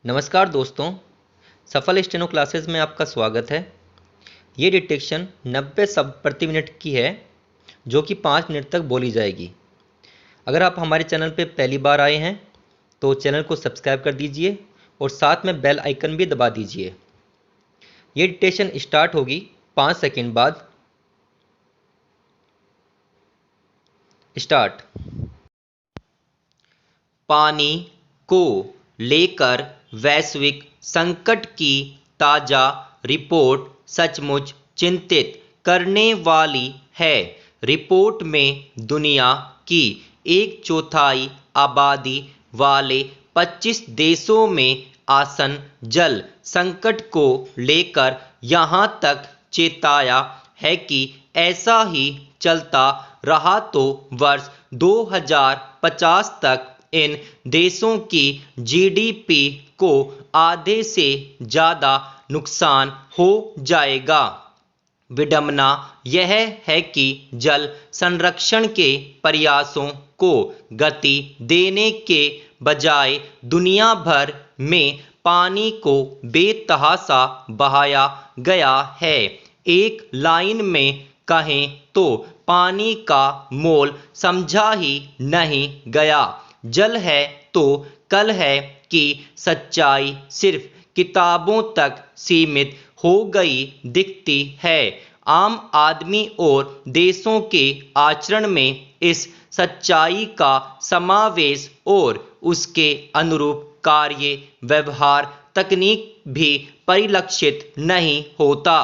नमस्कार दोस्तों, सफल स्टेनो क्लासेस में आपका स्वागत है। ये डिटेक्शन 90 शब्द प्रति मिनट की है जो कि 5 मिनट तक बोली जाएगी। अगर आप हमारे चैनल पे पहली बार आए हैं तो चैनल को सब्सक्राइब कर दीजिए और साथ में बेल आइकन भी दबा दीजिए। ये डिटेक्शन स्टार्ट होगी 5 सेकंड बाद। स्टार्ट। पानी को लेकर वैश्विक संकट की ताज़ा रिपोर्ट सचमुच चिंतित करने वाली है। रिपोर्ट में दुनिया की 1/4 आबादी वाले 25 देशों में आसन्न जल संकट को लेकर यहाँ तक चेताया है कि ऐसा ही चलता रहा तो वर्ष 2050 तक इन देशों की जीडीपी को आधे से ज़्यादा नुकसान हो जाएगा। विडंबना यह है कि जल संरक्षण के प्रयासों को गति देने के बजाय दुनिया भर में पानी को बेतहाशा बहाया गया है। एक लाइन में कहें तो पानी का मोल समझा ही नहीं गया। जल है तो कल है कि सच्चाई सिर्फ किताबों तक सीमित हो गई दिखती है। आम आदमी और देशों के आचरण में इस सच्चाई का समावेश और उसके अनुरूप कार्य व्यवहार तकनीक भी परिलक्षित नहीं होता।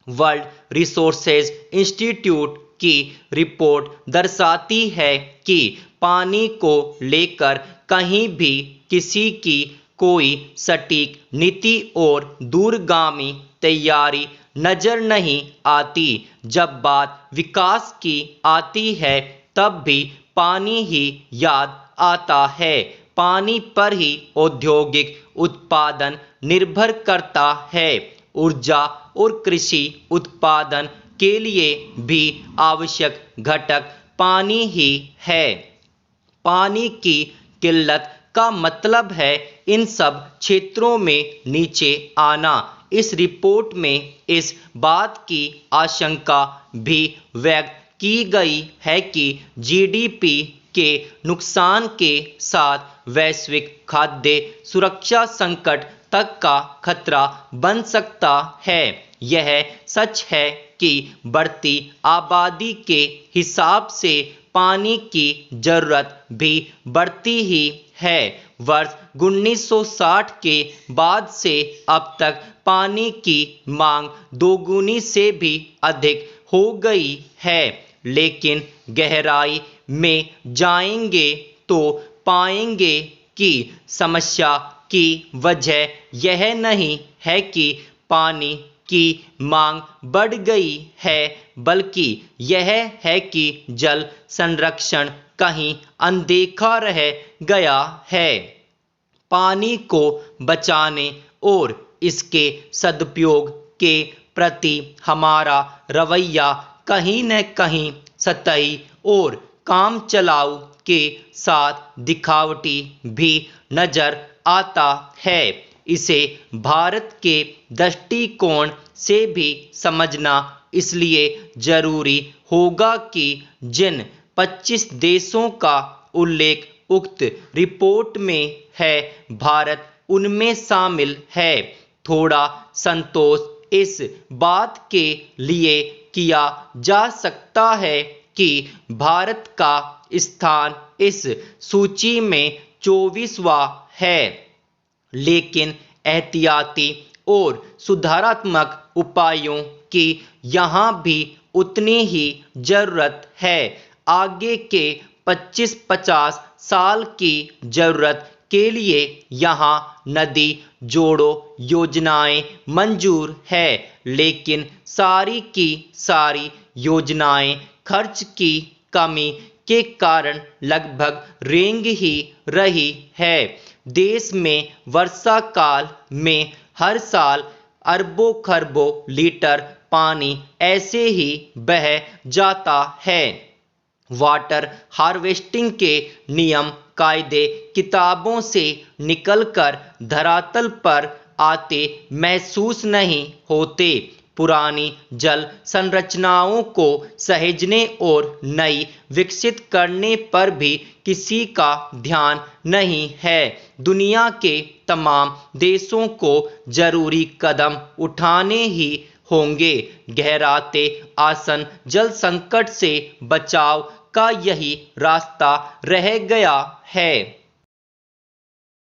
वर्ल्ड रिसोर्सेज इंस्टीट्यूट की रिपोर्ट दर्शाती है कि पानी को लेकर कहीं भी किसी की कोई सटीक नीति और दूरगामी तैयारी नजर नहीं आती। जब बात विकास की आती है तब भी पानी ही याद आता है। पानी पर ही औद्योगिक उत्पादन निर्भर करता है। ऊर्जा और कृषि उत्पादन के लिए भी आवश्यक घटक पानी ही है। पानी की किल्लत का मतलब है इन सब क्षेत्रों में नीचे आना। इस रिपोर्ट में इस बात की आशंका भी व्यक्त की गई है कि जीडीपी के नुकसान के साथ वैश्विक खाद्य सुरक्षा संकट तक का खतरा बन सकता है। यह सच है कि बढ़ती आबादी के हिसाब से पानी की जरूरत भी बढ़ती ही है। वर्ष 1960 के बाद से अब तक पानी की मांग दोगुनी से भी अधिक हो गई है। लेकिन गहराई में जाएंगे तो पाएंगे कि समस्या की वजह यह नहीं है कि पानी की मांग बढ़ गई है, बल्कि यह है कि जल संरक्षण कहीं अनदेखा रह गया है। पानी को बचाने और इसके सदुपयोग के प्रति हमारा रवैया कहीं न कहीं सतही और कामचलाऊ के साथ दिखावटी भी नजर आता है। इसे भारत के दृष्टिकोण से भी समझना इसलिए जरूरी होगा कि जिन 25 देशों का उल्लेख उक्त रिपोर्ट में है, भारत उनमें शामिल है। थोड़ा संतोष इस बात के लिए किया जा सकता है कि भारत का स्थान इस सूची में 24वां है, लेकिन एहतियाती और सुधारात्मक उपायों की यहाँ भी उतनी ही जरूरत है। आगे के 25-50 साल की जरूरत के लिए यहाँ नदी जोड़ो योजनाएं मंजूर है, लेकिन सारी की सारी योजनाएं खर्च की कमी के कारण लगभग रेंग ही रही है। देश में वर्षा काल में हर साल अरबों खरबों लीटर पानी ऐसे ही बह जाता है। वाटर हार्वेस्टिंग के नियम कायदे किताबों से निकलकर धरातल पर आते महसूस नहीं होते। पुरानी जल संरचनाओं को सहेजने और नई विकसित करने पर भी किसी का ध्यान नहीं है। दुनिया के तमाम देशों को जरूरी कदम उठाने ही होंगे। गहराते आसन जल संकट से बचाव का यही रास्ता रह गया है।